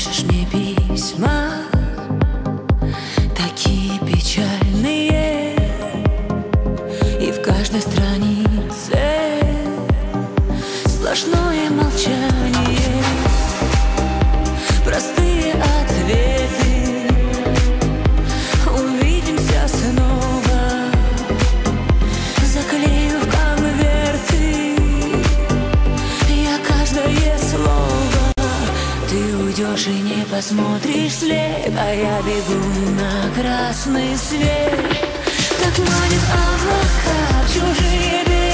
пишешь мне письма такие печальные, и в каждой странице сплошное молчание, простые ответы. Увидимся снова, заклею в конверты я каждое слово. Ты уйдешь и не посмотришь вслед, а я бегу на красный свет. Так манит облака в чужие берега.